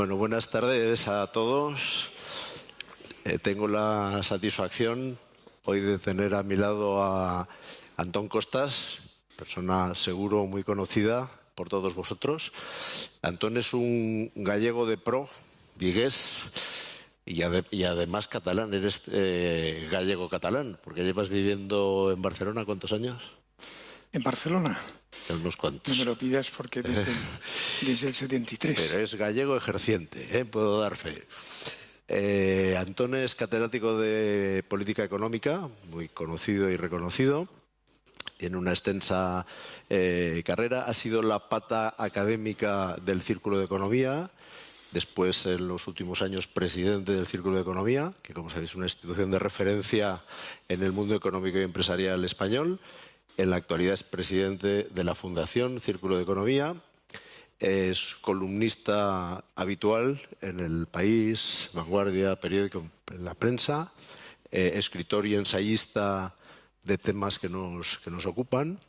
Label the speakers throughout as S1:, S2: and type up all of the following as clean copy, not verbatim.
S1: Bueno, buenas tardes a todos. Tengo la satisfacción hoy de tener a mi lado a Antón Costas, persona seguro muy conocida por todos vosotros. Antón es un gallego de pro, vigués, y además catalán. Eres gallego-catalán, porque llevas viviendo en Barcelona, ¿cuántos años?
S2: ¿En Barcelona?
S1: Unos cuantos.
S2: No me lo pidas porque desde el 73.
S1: Pero es gallego ejerciente, puedo dar fe. Antón es catedrático de Política Económica, muy conocido y reconocido. Tiene una extensa carrera. Ha sido la pata académica del Círculo de Economía. Después, en los últimos años, presidente del Círculo de Economía, que, como sabéis, es una institución de referencia en el mundo económico y empresarial español. En la actualidad es presidente de la Fundación Círculo de Economía. Es columnista habitual en El País, Vanguardia, periódico, en la prensa. Escritor y ensayista de temas que nos ocupan.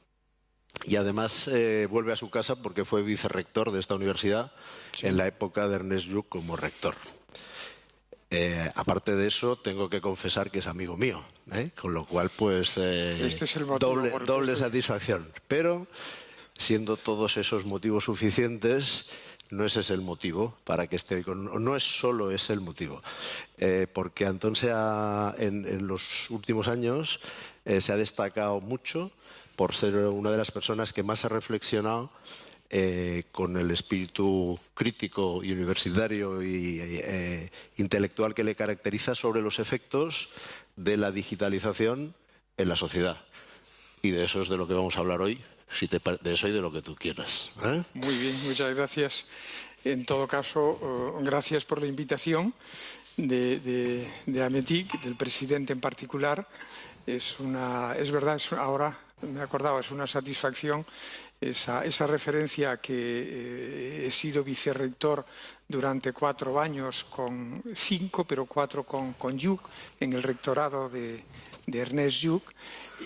S1: Y además vuelve a su casa porque fue vicerrector de esta universidad en la época de Ernest Lluch como rector. Aparte de eso, tengo que confesar que es amigo mío, con lo cual, pues,
S2: este es el motivo
S1: doble satisfacción. Pero, siendo todos esos motivos suficientes, no ese es el motivo para que esté con... No es solo ese el motivo, porque Antón en los últimos años se ha destacado mucho por ser una de las personas que más ha reflexionado con el espíritu crítico y universitario y intelectual que le caracteriza sobre los efectos de la digitalización en la sociedad. Y de eso es de lo que vamos a hablar hoy, de eso y de lo que tú quieras.
S2: Muy bien, muchas gracias. En todo caso, gracias por la invitación de Ametic, del presidente en particular. Es verdad, ahora me acordaba, es una satisfacción esa referencia a que he sido vicerrector durante 4 años, con 5, pero 4 con Lluch, en el rectorado de Ernest Lluch,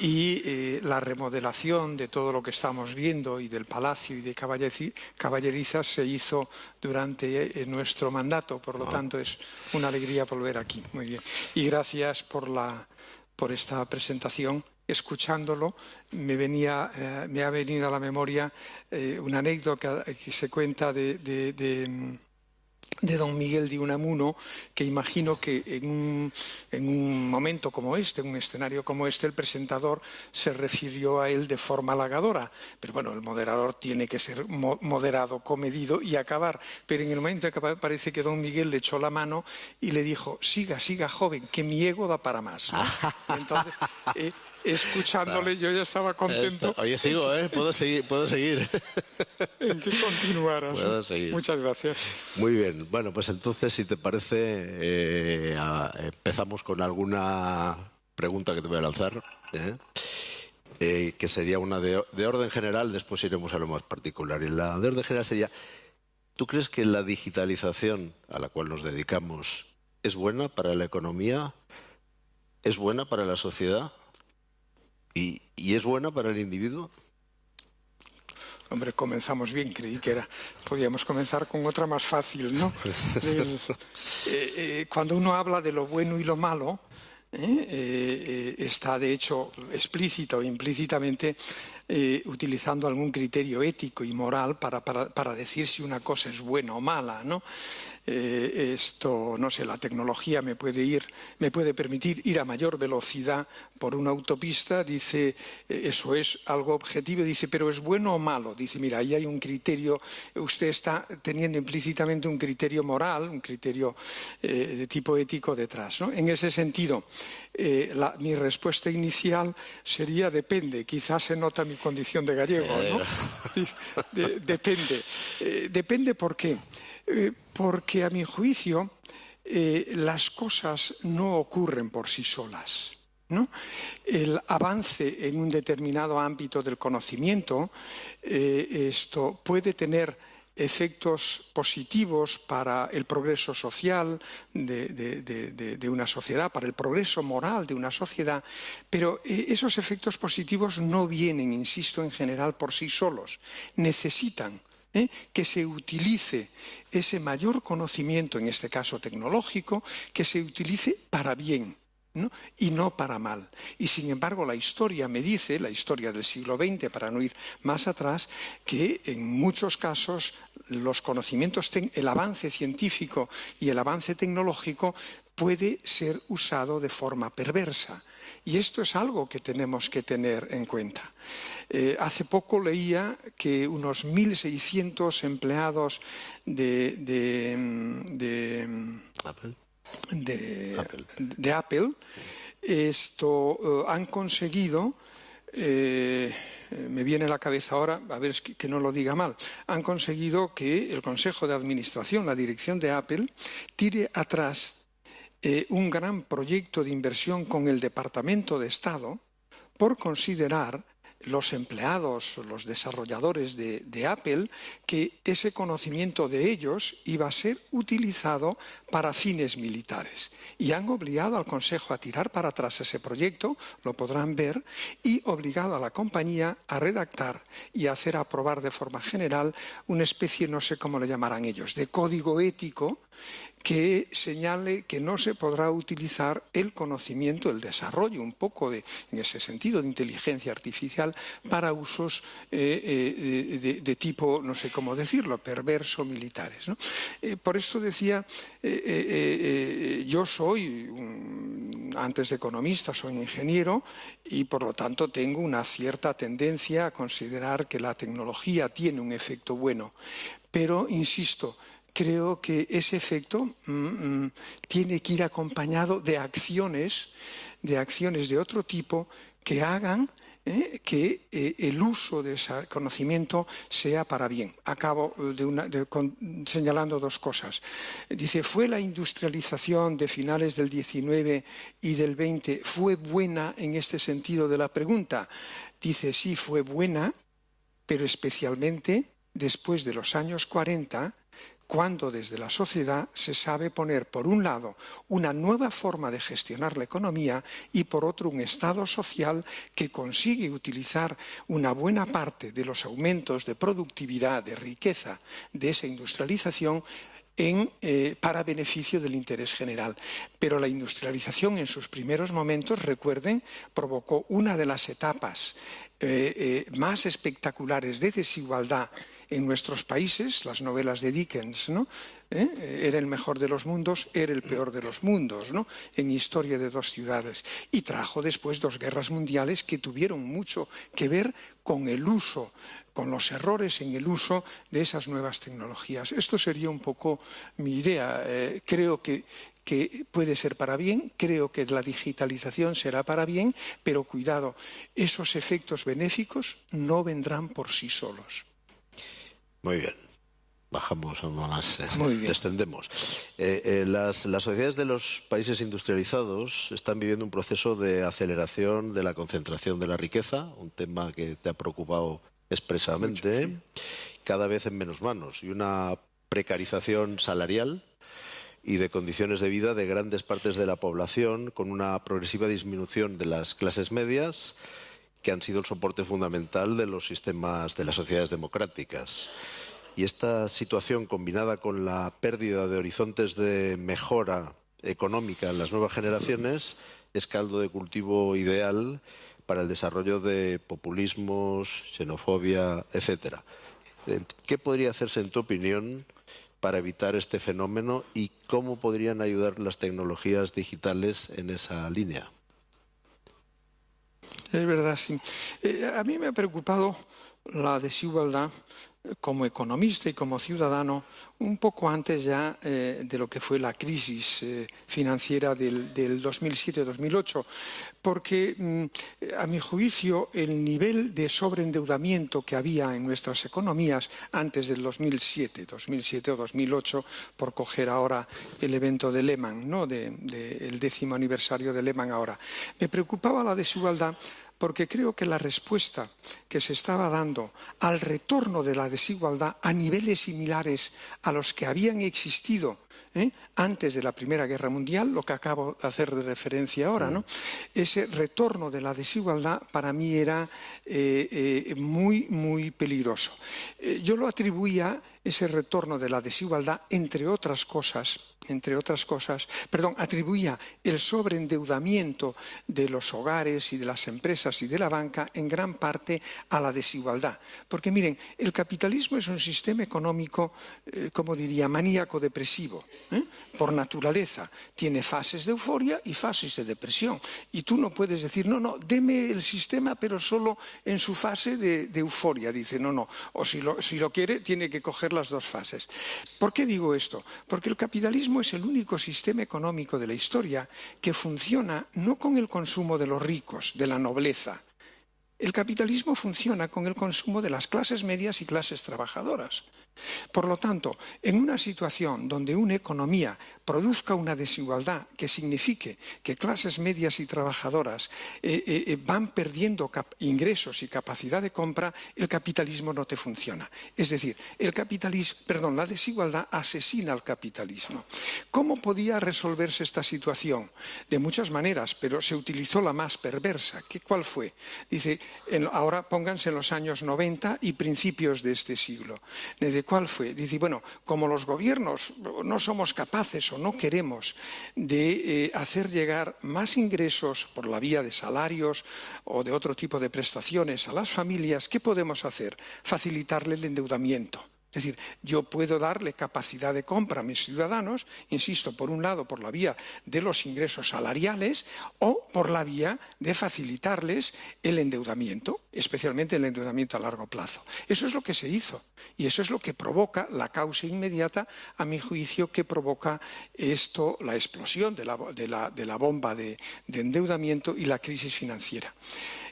S2: y la remodelación de todo lo que estamos viendo y del Palacio y de Caballerizas se hizo durante nuestro mandato. Por lo tanto, es una alegría volver aquí. Muy bien. Y gracias por esta presentación. Escuchándolo, me ha venido a la memoria una anécdota que se cuenta de don Miguel de Unamuno, que imagino que en un momento como este, en un escenario como este, el presentador se refirió a él de forma halagadora. Pero bueno, el moderador tiene que ser moderado, comedido y acabar. Pero en el momento que parece que don Miguel le echó la mano y le dijo: siga, joven, que mi ego da para más, ¿no? Entonces, escuchándole, yo ya estaba contento.
S1: Oye, sigo, puedo seguir.
S2: En que continuaras.
S1: Puedo seguir.
S2: Muchas gracias.
S1: Muy bien. Bueno, pues entonces, si te parece, empezamos con alguna pregunta que te voy a lanzar, que sería una de orden general, después iremos a lo más particular. Y la de orden general sería: ¿tú crees que la digitalización a la cual nos dedicamos es buena para la economía? ¿Es buena para la sociedad? ¿Y es buena para el individuo?
S2: Hombre, comenzamos bien, creí que podíamos comenzar con otra más fácil, ¿no? Cuando uno habla de lo bueno y lo malo, está de hecho explícita o implícitamente utilizando algún criterio ético y moral para decir si una cosa es buena o mala, ¿no? No sé, la tecnología me puede permitir ir a mayor velocidad por una autopista, dice, eso es algo objetivo, dice, pero ¿es bueno o malo? Dice, mira, ahí hay un criterio, usted está teniendo implícitamente un criterio moral, un criterio de tipo ético detrás, ¿no? En ese sentido, mi respuesta inicial sería: depende. Quizás se nota mi condición de gallego, ¿no? Depende. Depende, ¿por qué? Porque a mi juicio las cosas no ocurren por sí solas, ¿no? El avance en un determinado ámbito del conocimiento esto puede tener efectos positivos para el progreso social de una sociedad, para el progreso moral de una sociedad, pero esos efectos positivos no vienen, insisto, en general por sí solos. Necesitan que se utilice ese mayor conocimiento, en este caso tecnológico, que se utilice para bien, ¿no? Y no para mal. Y sin embargo la historia me dice, la historia del siglo XX, para no ir más atrás, que en muchos casos los conocimientos, el avance científico y el avance tecnológico puede ser usado de forma perversa. Y esto es algo que tenemos que tener en cuenta. Hace poco leía que unos 1.600 empleados de Apple han conseguido, me viene a la cabeza ahora, a ver que no lo diga mal, han conseguido que el Consejo de Administración, la dirección de Apple, tire atrás un gran proyecto de inversión con el Departamento de Estado por considerar los empleados, los desarrolladores de Apple, que ese conocimiento de ellos iba a ser utilizado para fines militares. Y han obligado al Consejo a tirar para atrás ese proyecto, lo podrán ver, y obligado a la compañía a redactar y a hacer aprobar de forma general una especie, no sé cómo le llamarán ellos, de código ético que señale que no se podrá utilizar el conocimiento, el desarrollo un poco en ese sentido de inteligencia artificial para usos de tipo, no sé cómo decirlo, perverso militares, ¿no? Por esto decía, yo soy, antes de economista, soy ingeniero y por lo tanto tengo una cierta tendencia a considerar que la tecnología tiene un efecto bueno, pero insisto, creo que ese efecto tiene que ir acompañado de acciones de otro tipo que hagan que el uso de ese conocimiento sea para bien. Acabo señalando dos cosas. Dice, ¿fue la industrialización de finales del 19 y del 20, fue buena en este sentido de la pregunta? Dice, sí, fue buena, pero especialmente después de los años 40, cuando desde la sociedad se sabe poner, por un lado, una nueva forma de gestionar la economía y, por otro, un Estado social que consigue utilizar una buena parte de los aumentos de productividad, de riqueza de esa industrialización para beneficio del interés general. Pero la industrialización en sus primeros momentos, recuerden, provocó una de las etapas más espectaculares de desigualdad en nuestros países, las novelas de Dickens, ¿no? Era el mejor de los mundos, era el peor de los mundos, ¿no? En Historia de dos ciudades. Y trajo después dos guerras mundiales que tuvieron mucho que ver con el uso, con los errores en el uso de esas nuevas tecnologías. Esto sería un poco mi idea. Creo que puede ser para bien, creo que la digitalización será para bien, pero cuidado, esos efectos benéficos no vendrán por sí solos.
S1: Muy bien. Bajamos aún más,
S2: Muy bien.
S1: descendemos. Las sociedades de los países industrializados están viviendo un proceso de aceleración de la concentración de la riqueza, un tema que te ha preocupado expresamente,
S2: mucho, sí.
S1: Cada vez en menos manos, y una precarización salarial y de condiciones de vida de grandes partes de la población, con una progresiva disminución de las clases medias, que han sido el soporte fundamental de los sistemas de las sociedades democráticas. Y esta situación, combinada con la pérdida de horizontes de mejora económica en las nuevas generaciones, es caldo de cultivo ideal para el desarrollo de populismos, xenofobia, etcétera. ¿Qué podría hacerse, en tu opinión, para evitar este fenómeno y cómo podrían ayudar las tecnologías digitales en esa línea?
S2: Es verdad, sí. A mí me ha preocupado la desigualdad como economista y como ciudadano un poco antes ya de lo que fue la crisis financiera del 2007-2008, porque a mi juicio el nivel de sobreendeudamiento que había en nuestras economías antes del 2007 o 2008, por coger ahora el evento de Lehman, ¿no? El 10º aniversario de Lehman ahora, me preocupaba la desigualdad porque creo que la respuesta que se estaba dando al retorno de la desigualdad a niveles similares a los que habían existido antes de la Primera Guerra Mundial, lo que acabo de hacer de referencia ahora, ¿no? Ese retorno de la desigualdad para mí era muy, muy peligroso. Yo lo atribuía, ese retorno de la desigualdad, entre otras cosas, atribuía el sobreendeudamiento de los hogares y de las empresas y de la banca en gran parte a la desigualdad. Porque miren, el capitalismo es un sistema económico, como diría, maníaco-depresivo, por naturaleza. Tiene fases de euforia y fases de depresión. Y tú no puedes decir, no, deme el sistema, pero solo en su fase de euforia. Dice, no, o si lo quiere, tiene que coger las dos fases. ¿Por qué digo esto? Porque el capitalismo es el único sistema económico de la historia que funciona no con el consumo de los ricos, de la nobleza. El capitalismo funciona con el consumo de las clases medias y clases trabajadoras. Por lo tanto, en una situación donde una economía produzca una desigualdad que signifique que clases medias y trabajadoras van perdiendo ingresos y capacidad de compra, el capitalismo no te funciona. Es decir, la desigualdad asesina al capitalismo. ¿Cómo podía resolverse esta situación? De muchas maneras, pero se utilizó la más perversa. ¿Cuál fue? Dice, ahora pónganse en los años 90 y principios de este siglo. ¿De cuál fue? Dice, bueno, como los gobiernos no somos capaces o no queremos de hacer llegar más ingresos por la vía de salarios o de otro tipo de prestaciones a las familias, ¿qué podemos hacer? Facilitarle el endeudamiento. Es decir, yo puedo darle capacidad de compra a mis ciudadanos, insisto, por un lado por la vía de los ingresos salariales o por la vía de facilitarles el endeudamiento, especialmente el endeudamiento a largo plazo. Eso es lo que se hizo y eso es lo que provoca la causa inmediata, a mi juicio, que provoca esto, la explosión de la bomba de endeudamiento y la crisis financiera.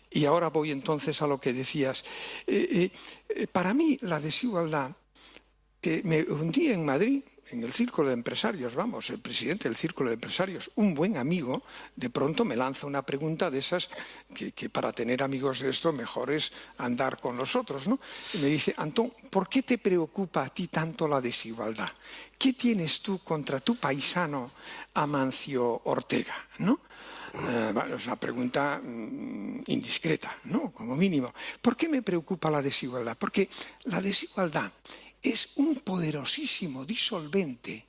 S2: Y ahora voy entonces a lo que decías. Para mí la desigualdad... un día en Madrid, en el Círculo de Empresarios, el presidente del Círculo de Empresarios, un buen amigo, de pronto me lanza una pregunta de esas que para tener amigos de esto mejor es andar con los otros, ¿no? Y me dice, Antón, ¿por qué te preocupa a ti tanto la desigualdad? ¿Qué tienes tú contra tu paisano Amancio Ortega, ¿no? Es una pregunta indiscreta, ¿no? Como mínimo. ¿Por qué me preocupa la desigualdad? Porque la desigualdad es un poderosísimo disolvente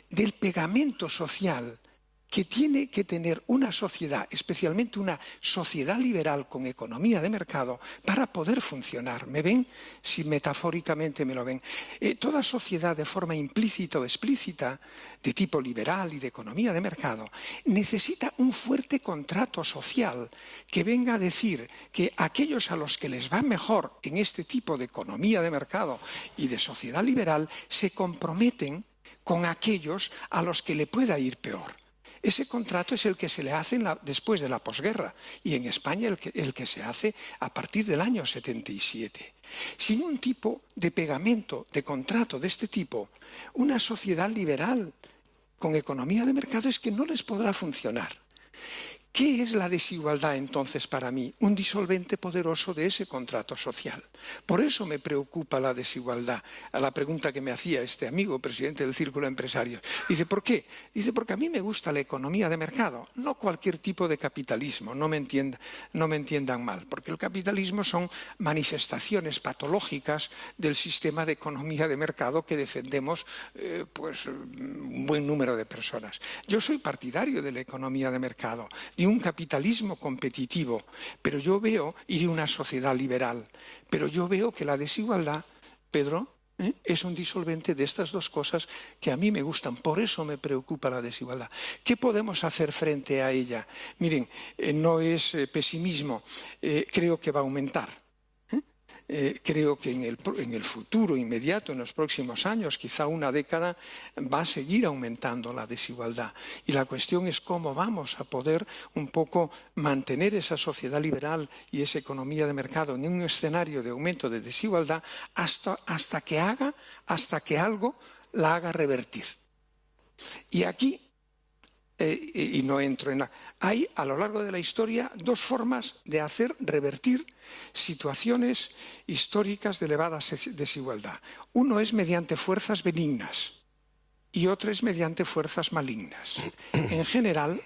S2: del pegamento social que tiene que tener una sociedad, especialmente una sociedad liberal con economía de mercado, para poder funcionar. ¿Me ven? Si metafóricamente me lo ven. Toda sociedad de forma implícita o explícita, de tipo liberal y de economía de mercado, necesita un fuerte contrato social que venga a decir que aquellos a los que les va mejor en este tipo de economía de mercado y de sociedad liberal se comprometen con aquellos a los que le pueda ir peor. Ese contrato es el que se le hace después de la posguerra y en España el que se hace a partir del año 77. Sin un tipo de pegamento, de contrato de este tipo, una sociedad liberal con economía de mercado es que no les podrá funcionar. ¿Qué es la desigualdad entonces para mí? Un disolvente poderoso de ese contrato social. Por eso me preocupa la desigualdad. A la pregunta que me hacía este amigo, presidente del Círculo de Empresarios. Dice, ¿por qué? Dice, porque a mí me gusta la economía de mercado, no cualquier tipo de capitalismo, no me entiendan mal, porque el capitalismo son manifestaciones patológicas del sistema de economía de mercado que defendemos un buen número de personas. Yo soy partidario de la economía de mercado, de un capitalismo competitivo, pero yo veo, y de una sociedad liberal, pero yo veo que la desigualdad, Pedro, es un disolvente de estas dos cosas que a mí me gustan. Por eso me preocupa la desigualdad. ¿Qué podemos hacer frente a ella? Miren, no es pesimismo, creo que va a aumentar. Creo que en el futuro inmediato, en los próximos años, quizá una década, va a seguir aumentando la desigualdad. Y la cuestión es cómo vamos a poder un poco mantener esa sociedad liberal y esa economía de mercado en un escenario de aumento de desigualdad hasta que algo la haga revertir. Y aquí, y no entro en hay a lo largo de la historia dos formas de hacer revertir situaciones históricas de elevada desigualdad. Uno es mediante fuerzas benignas y otra es mediante fuerzas malignas. En general,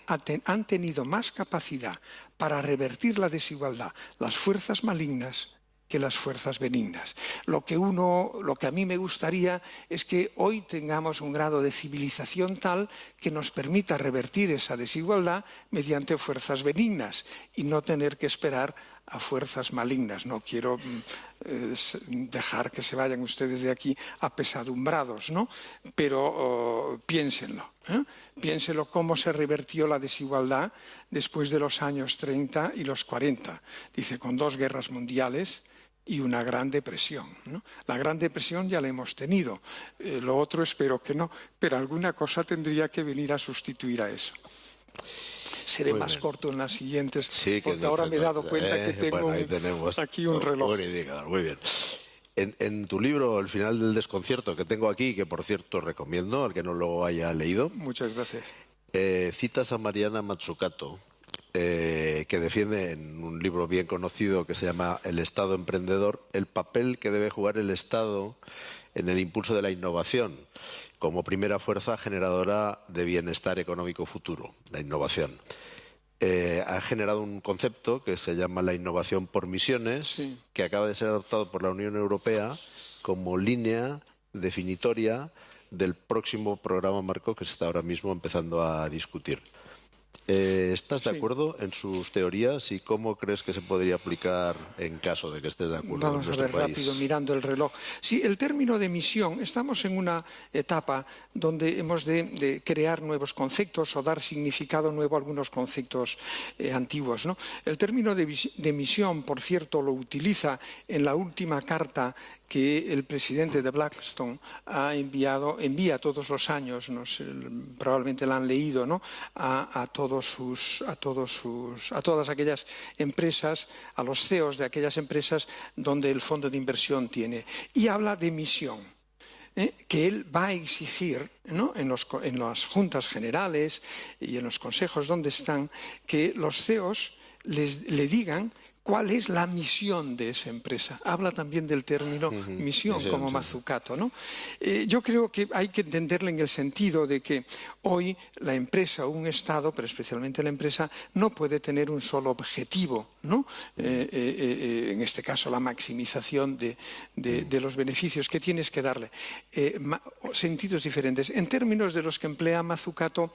S2: han tenido más capacidad para revertir la desigualdad las fuerzas malignas que las fuerzas benignas. Lo que a mí me gustaría es que hoy tengamos un grado de civilización tal que nos permita revertir esa desigualdad mediante fuerzas benignas y no tener que esperar a fuerzas malignas. No quiero dejar que se vayan ustedes de aquí apesadumbrados, ¿no? Pero piénsenlo. Piénsenlo cómo se revertió la desigualdad después de los años 30 y los 40. Dice, con 2 guerras mundiales y una gran depresión, ¿no? La gran depresión ya la hemos tenido, lo otro espero que no, pero alguna cosa tendría que venir a sustituir a eso. Seré más corto en las siguientes, porque ahora me he dado cuenta que tengo aquí un reloj.
S1: Muy bien. En tu libro, El final del desconcierto, que tengo aquí, que por cierto recomiendo al que no lo haya leído.
S2: Muchas gracias.
S1: Citas a Mariana Mazzucato, que defiende en un libro bien conocido que se llama El Estado Emprendedor, el papel que debe jugar el Estado en el impulso de la innovación como primera fuerza generadora de bienestar económico futuro, la innovación. Ha generado un concepto que se llama la innovación por misiones, que acaba de ser adoptado por la Unión Europea como línea definitoria del próximo programa marco que se está ahora mismo empezando a discutir. ¿Estás de acuerdo en sus teorías y cómo crees que se podría aplicar en caso de que estés de acuerdo en nuestro país?
S2: Vamos a ver rápido, mirando el reloj. Sí, el término de misión, estamos en una etapa donde hemos de crear nuevos conceptos o dar significado nuevo a algunos conceptos antiguos, ¿no? El término de misión, por cierto, lo utiliza en la última carta que el presidente de Blackstone envía todos los años, probablemente la han leído, ¿no? a todas aquellas empresas, a los CEOs de aquellas empresas donde el fondo de inversión tiene. Y habla de misión, que él va a exigir, ¿no? en las juntas generales y en los consejos donde están, que los CEOs le digan cuál es la misión de esa empresa. Habla también del término misión, como Mazzucato, ¿no? Yo creo que hay que entenderle en el sentido de que hoy la empresa o un Estado, pero especialmente la empresa, no puede tener un solo objetivo, ¿no? En este caso, la maximización de los beneficios que tienes que darle. Sentidos diferentes. En términos de los que emplea Mazzucato,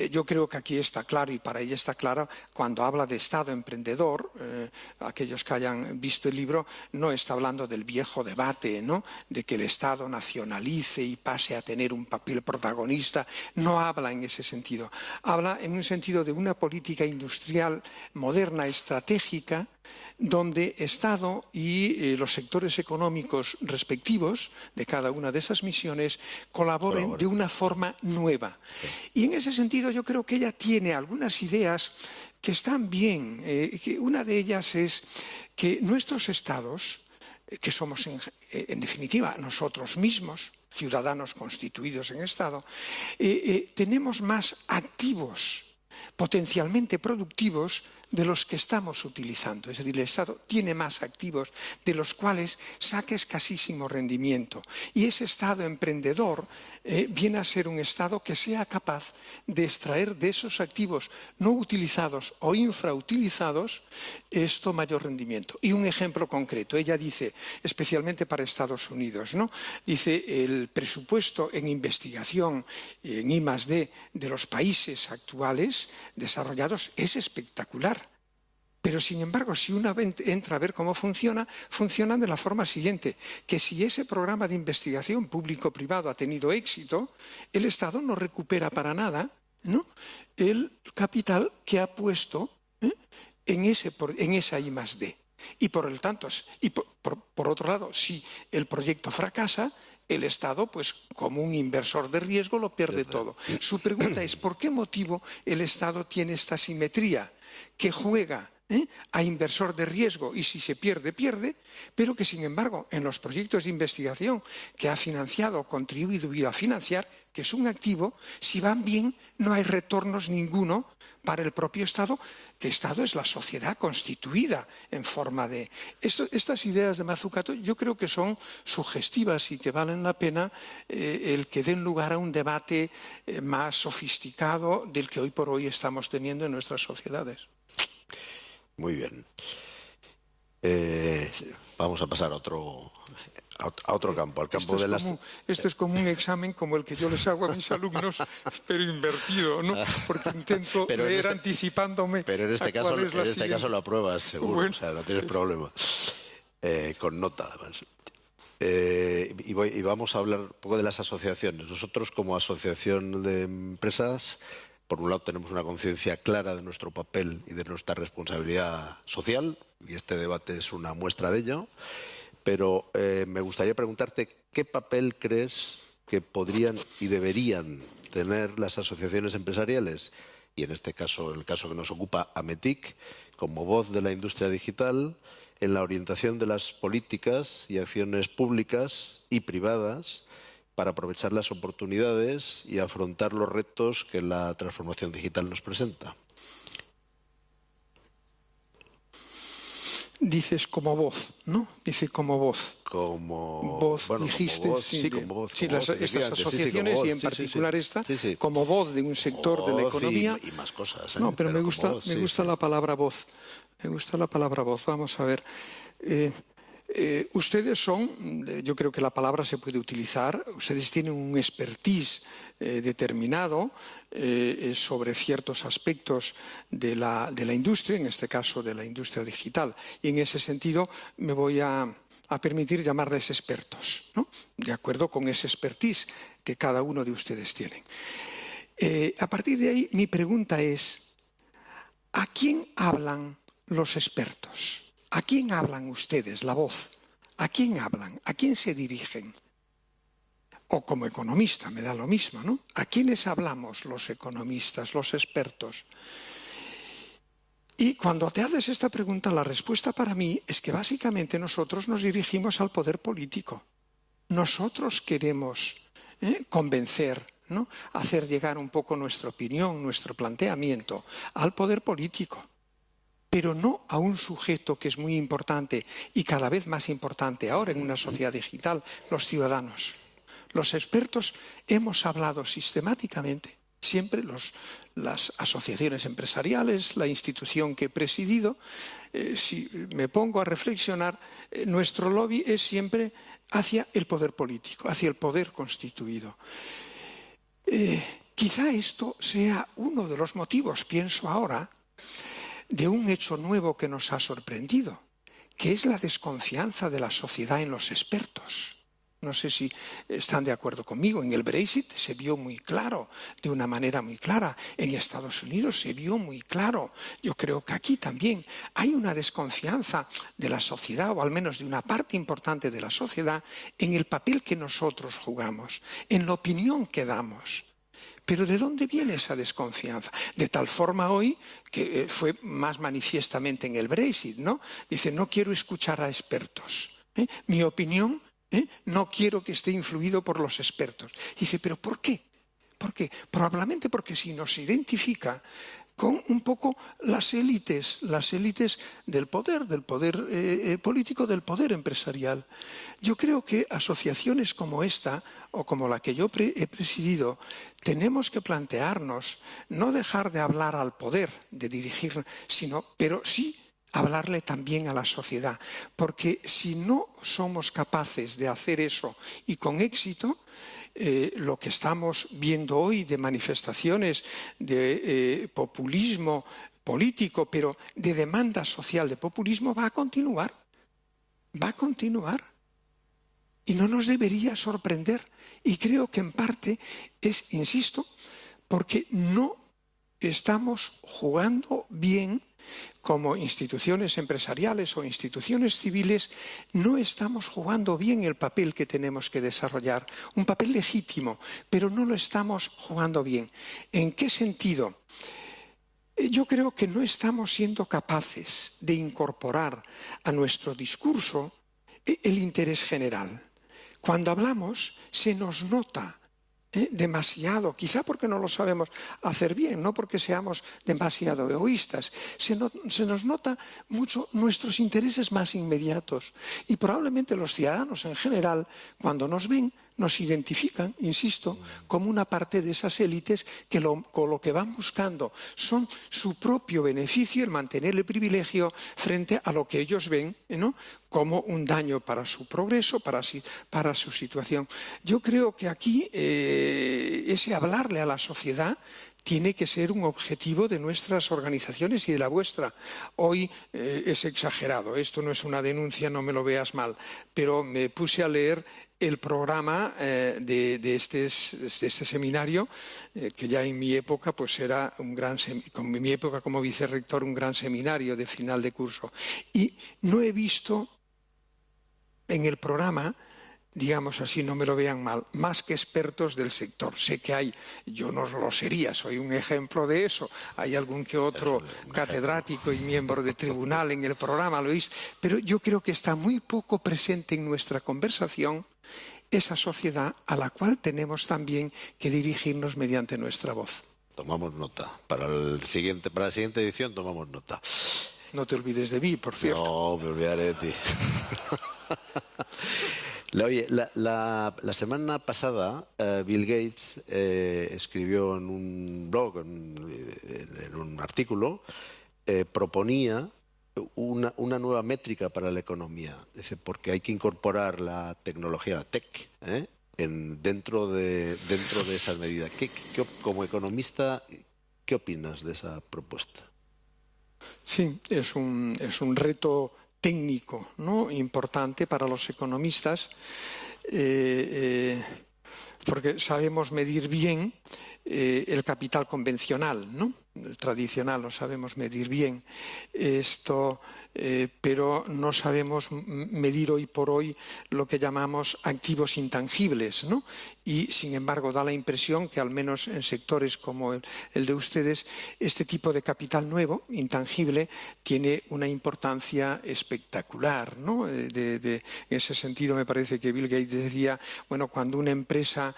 S2: yo creo que aquí está claro, y para ella está claro, cuando habla de Estado emprendedor, aquellos que hayan visto el libro, no está hablando del viejo debate, ¿no? De que el Estado nacionalice y pase a tener un papel protagonista. No habla en ese sentido. Habla en un sentido de una política industrial moderna, estratégica, donde Estado y los sectores económicos respectivos de cada una de esas misiones colaboren de una forma nueva. Y en ese sentido yo creo que ella tiene algunas ideas que están bien. Una de ellas es que nuestros estados, que somos en definitiva nosotros mismos, ciudadanos constituidos en Estado, tenemos más activos potencialmente productivos de los que estamos utilizando. Es decir, el Estado tiene más activos de los cuales saca escasísimo rendimiento. Y ese Estado emprendedor viene a ser un Estado que sea capaz de extraer de esos activos no utilizados o infrautilizados esto mayor rendimiento. Y un ejemplo concreto, ella dice, especialmente para Estados Unidos, ¿no? Dice, el presupuesto en investigación en I+D de los países actuales desarrollados es espectacular. Pero, sin embargo, si una entra a ver cómo funcionan de la forma siguiente, que si ese programa de investigación público-privado ha tenido éxito, el Estado no recupera para nada, ¿no?, el capital que ha puesto en esa I+D. Y por el tanto, por otro lado, si el proyecto fracasa, el Estado, pues como un inversor de riesgo, lo pierde todo. Su pregunta es, ¿por qué motivo el Estado tiene esta simetría que juega a inversor de riesgo y si se pierde, pierde, pero que sin embargo en los proyectos de investigación que ha financiado o contribuido a financiar, que es un activo, si van bien no hay retornos ninguno para el propio Estado, que Estado es la sociedad constituida en forma de... Estas ideas de Mazzucato yo creo que son sugestivas y que valen la pena el que den lugar a un debate más sofisticado del que hoy por hoy estamos teniendo en nuestras sociedades.
S1: Muy bien. Vamos a pasar a otro campo, al campo de las...
S2: Esto es como un examen como el que yo les hago a mis alumnos, pero invertido, ¿no? Porque intento leer anticipándome.
S1: Pero en este caso lo apruebas, seguro,
S2: bueno,
S1: o sea, no tienes problema. Con nota, además. Y vamos a hablar un poco de las asociaciones. Nosotros, como asociación de empresas, por un lado tenemos una conciencia clara de nuestro papel y de nuestra responsabilidad social, y este debate es una muestra de ello. Pero me gustaría preguntarte qué papel crees que podrían y deberían tener las asociaciones empresariales, y en este caso, el caso que nos ocupa, AMETIC, como voz de la industria digital, en la orientación de las políticas y acciones públicas y privadas para aprovechar las oportunidades y afrontar los retos que la transformación digital nos presenta.
S2: Dices como voz, ¿no? Dice como voz.
S1: Como
S2: voz,
S1: bueno,
S2: dijiste.
S1: como voz, sí, como voz.
S2: Sí,
S1: como voz,
S2: estas asociaciones
S1: como voz,
S2: y en particular esta, como voz de un sector de la
S1: voz
S2: economía.
S1: Y más cosas.
S2: No, pero me gusta la palabra voz. Me gusta la palabra voz. Vamos a ver. Ustedes son, yo creo que la palabra se puede utilizar, ustedes tienen un expertise determinado sobre ciertos aspectos de la industria, en este caso de la industria digital. Y en ese sentido me voy a permitir llamarles expertos, ¿no? De acuerdo con ese expertise que cada uno de ustedes tiene. A partir de ahí, mi pregunta es, ¿a quién hablan los expertos? ¿A quién hablan ustedes, la voz? ¿A quién hablan? ¿A quién se dirigen? O como economista, me da lo mismo, ¿no? ¿A quiénes hablamos los economistas, los expertos? Y cuando te haces esta pregunta, la respuesta para mí es que básicamente nosotros nos dirigimos al poder político. Nosotros queremos convencer, ¿no? Hacer llegar un poco nuestra opinión, nuestro planteamiento al poder político. Pero no a un sujeto que es muy importante y cada vez más importante ahora en una sociedad digital, los ciudadanos. Los expertos hemos hablado sistemáticamente, siempre las asociaciones empresariales, la institución que he presidido, si me pongo a reflexionar, nuestro lobby es siempre hacia el poder político, hacia el poder constituido. Quizá esto sea uno de los motivos, pienso ahora, de un hecho nuevo que nos ha sorprendido, que es la desconfianza de la sociedad en los expertos. No sé si están de acuerdo conmigo. En el Brexit se vio muy claro, de una manera muy clara. En Estados Unidos se vio muy claro. Yo creo que aquí también hay una desconfianza de la sociedad, o al menos de una parte importante de la sociedad, en el papel que nosotros jugamos, en la opinión que damos. Pero ¿de dónde viene esa desconfianza? De tal forma hoy, que fue más manifiestamente en el Brexit, ¿no? Dice, no quiero escuchar a expertos. Mi opinión, no quiero que esté influido por los expertos. Dice, ¿pero por qué? ¿Por qué? Probablemente porque si nos identifica con un poco las élites del poder político, del poder empresarial. Yo creo que asociaciones como esta, o como la que yo he presidido, tenemos que plantearnos no dejar de hablar al poder, de dirigir, pero sí hablarle también a la sociedad. Porque si no somos capaces de hacer eso y con éxito, lo que estamos viendo hoy de manifestaciones de populismo político, pero de demanda social de populismo, va a continuar. Va a continuar. Y no nos debería sorprender. Y creo que en parte es, insisto, porque no estamos jugando bien como instituciones empresariales o instituciones civiles, no estamos jugando bien el papel que tenemos que desarrollar, un papel legítimo, pero no lo estamos jugando bien. ¿En qué sentido? Yo creo que no estamos siendo capaces de incorporar a nuestro discurso el interés general. Cuando hablamos se nos nota demasiado, quizá porque no lo sabemos hacer bien, no porque seamos demasiado egoístas. Se nos nota mucho nuestros intereses más inmediatos y probablemente los ciudadanos en general, cuando nos ven, nos identifican, insisto, como una parte de esas élites que con lo que van buscando son su propio beneficio, el mantener el privilegio frente a lo que ellos ven, ¿no?, como un daño para su progreso, para su situación. Yo creo que aquí ese hablarle a la sociedad tiene que ser un objetivo de nuestras organizaciones y de la vuestra. Hoy es exagerado, esto no es una denuncia, no me lo veas mal, pero me puse a leer el programa de este seminario, que ya en mi época pues era en mi época como vicerrector, un gran seminario de final de curso. Y no he visto en el programa, digamos así, no me lo vean mal, más que expertos del sector. Sé que hay, yo no lo sería, soy un ejemplo de eso, hay algún que otro catedrático y miembro de tribunal en el programa, lo oís, pero yo creo que está muy poco presente en nuestra conversación esa sociedad a la cual tenemos también que dirigirnos mediante nuestra voz.
S1: Tomamos nota. Para la siguiente edición tomamos nota.
S2: No te olvides de mí, por cierto.
S1: No, me olvidaré de ti. Oye, la semana pasada Bill Gates escribió en un blog, en un artículo, proponía una nueva métrica para la economía. Dice, porque hay que incorporar la tecnología, la tech, dentro de esas medidas. Como economista, ¿qué opinas de esa propuesta?
S2: Sí, es un reto técnico, ¿no?, importante para los economistas, porque sabemos medir bien el capital convencional, ¿no?, el tradicional lo sabemos medir bien, pero no sabemos medir hoy por hoy lo que llamamos activos intangibles, ¿no? Y sin embargo da la impresión que al menos en sectores como el de ustedes, este tipo de capital nuevo, intangible, tiene una importancia espectacular, ¿no? En ese sentido me parece que Bill Gates decía, bueno, cuando una empresa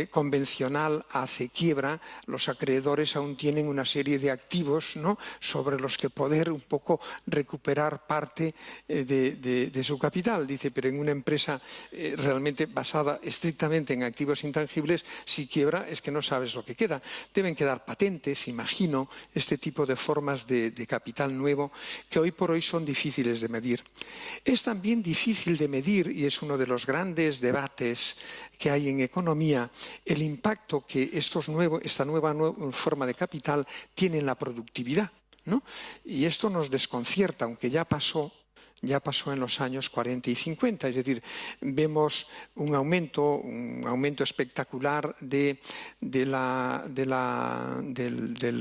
S2: convencional hace quiebra, los acreedores aún tienen una serie de activos, ¿no?, sobre los que poder un poco recuperar parte de su capital. Dice, pero en una empresa realmente basada estrictamente en activos intangibles, si quiebra es que no sabes lo que queda. Deben quedar patentes, imagino, este tipo de formas de capital nuevo que hoy por hoy son difíciles de medir. Es también difícil de medir, y es uno de los grandes debates que hay en economía, el impacto que esta nueva forma de capital tiene en la productividad, ¿no? Y esto nos desconcierta, aunque ya pasó en los años 40 y 50, es decir, vemos un aumento espectacular del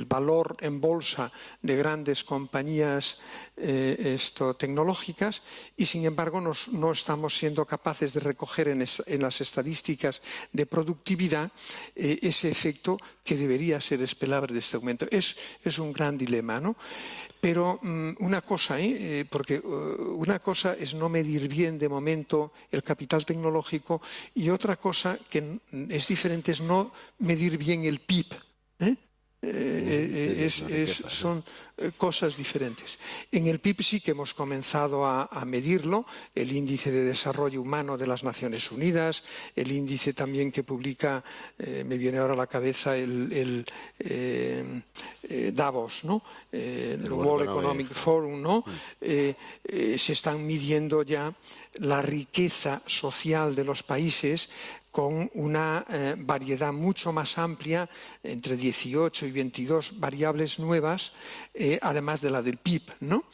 S2: valor en bolsa de grandes compañías tecnológicas y sin embargo no estamos siendo capaces de recoger en las estadísticas de productividad ese efecto que debería ser esperable de este aumento. Es un gran dilema, ¿no? Pero una cosa, porque una cosa es no medir bien de momento el capital tecnológico y otra cosa que es diferente es no medir bien el PIB. Son cosas diferentes. En el PIB sí que hemos comenzado a medirlo, el índice de desarrollo humano de las Naciones Unidas, el índice también que publica, me viene ahora a la cabeza el Davos, ¿no?, el World Economic Forum, ¿no? Se están midiendo ya la riqueza social de los países con una variedad mucho más amplia, entre 18 y 22 variables nuevas, además de la del PIB, ¿no?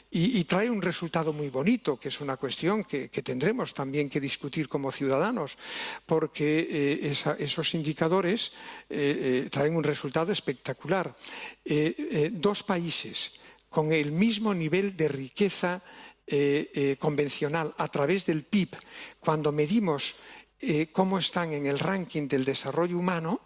S2: Y trae un resultado muy bonito, que es una cuestión que tendremos también que discutir como ciudadanos, porque esos indicadores traen un resultado espectacular. Dos países con el mismo nivel de riqueza convencional a través del PIB, cuando medimos cómo están en el ranking del desarrollo humano,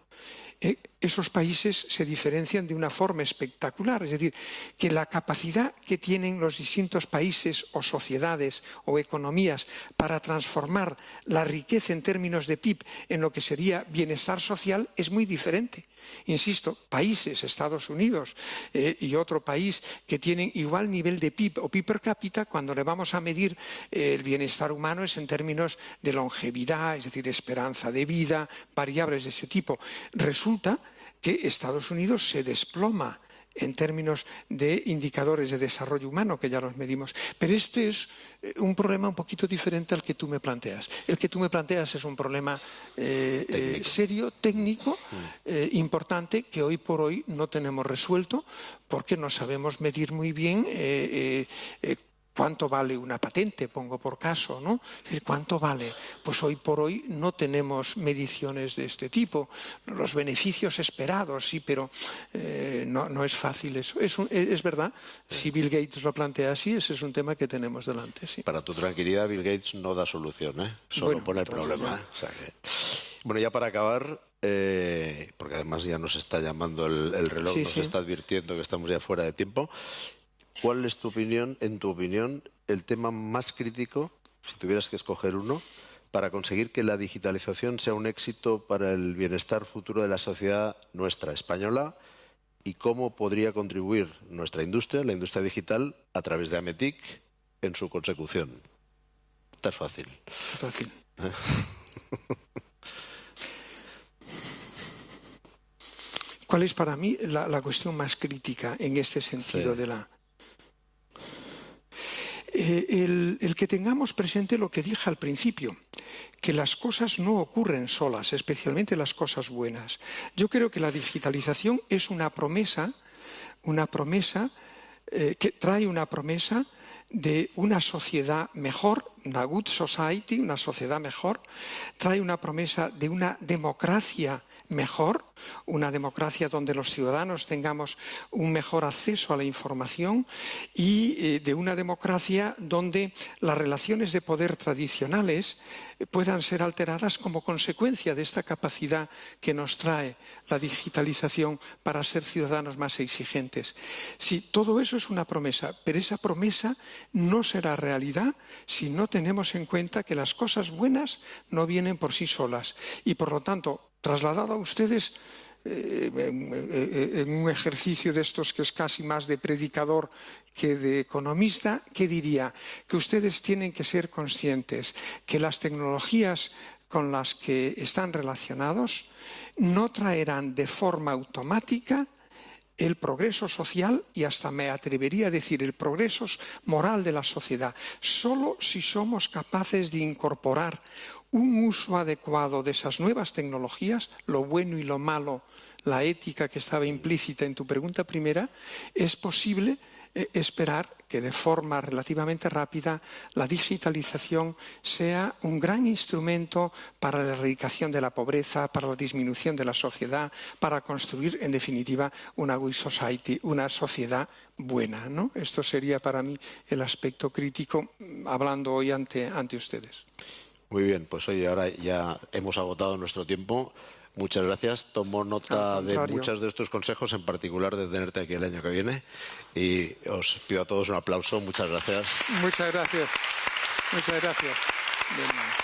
S2: esos países se diferencian de una forma espectacular. Es decir, que la capacidad que tienen los distintos países o sociedades o economías para transformar la riqueza en términos de PIB en lo que sería bienestar social es muy diferente. Insisto, países, Estados Unidos y otro país que tienen igual nivel de PIB o PIB per cápita, cuando le vamos a medir el bienestar humano es en términos de longevidad, es decir, esperanza de vida, variables de ese tipo. Resulta que Estados Unidos se desploma en términos de indicadores de desarrollo humano, que ya los medimos. Pero este es un problema un poquito diferente al que tú me planteas. El que tú me planteas es un problema serio, técnico, importante, que hoy por hoy no tenemos resuelto, porque no sabemos medir muy bien ¿cuánto vale una patente? Pongo por caso, ¿no? ¿Cuánto vale? Pues hoy por hoy no tenemos mediciones de este tipo. Los beneficios esperados, sí, pero no es fácil eso. Es verdad, si Bill Gates lo plantea así, ese es un tema que tenemos delante. Sí.
S1: Para tu tranquilidad, Bill Gates no da solución, solo pone el problema. O sea que... Bueno, ya para acabar, porque además ya nos está llamando el reloj, nos está advirtiendo que estamos ya fuera de tiempo. ¿Cuál es tu opinión, en tu opinión, el tema más crítico, si tuvieras que escoger uno, para conseguir que la digitalización sea un éxito para el bienestar futuro de la sociedad nuestra española y cómo podría contribuir nuestra industria, la industria digital, a través de Ametic en su consecución? Esta es fácil.
S2: Fácil. ¿Cuál es para mí la cuestión más crítica en este sentido de la... El que tengamos presente lo que dije al principio, que las cosas no ocurren solas, especialmente las cosas buenas. Yo creo que la digitalización es una promesa que trae una promesa de una sociedad mejor, una good society, una sociedad mejor, trae una promesa de una democracia mejor, una democracia donde los ciudadanos tengamos un mejor acceso a la información y de una democracia donde las relaciones de poder tradicionales puedan ser alteradas como consecuencia de esta capacidad que nos trae la digitalización para ser ciudadanos más exigentes. Sí, todo eso es una promesa, pero esa promesa no será realidad si no tenemos en cuenta que las cosas buenas no vienen por sí solas y, por lo tanto, trasladado a ustedes en un ejercicio de estos que es casi más de predicador que de economista, ¿qué diría? Que ustedes tienen que ser conscientes que las tecnologías con las que están relacionados no traerán de forma automática el progreso social y hasta me atrevería a decir el progreso moral de la sociedad. Solo si somos capaces de incorporar un uso adecuado de esas nuevas tecnologías, lo bueno y lo malo, la ética que estaba implícita en tu pregunta primera, es posible esperar que de forma relativamente rápida la digitalización sea un gran instrumento para la erradicación de la pobreza, para la disminución de la sociedad, para construir, en definitiva, una good society, una sociedad buena, ¿no? Esto sería para mí el aspecto crítico, hablando hoy ante ustedes.
S1: Muy bien, pues oye, ahora ya hemos agotado nuestro tiempo. Muchas gracias. Tomo nota de muchos de estos consejos, en particular de tenerte aquí el año que viene. Y os pido a todos un aplauso. Muchas gracias.
S2: Muchas gracias. Muchas gracias. Bien.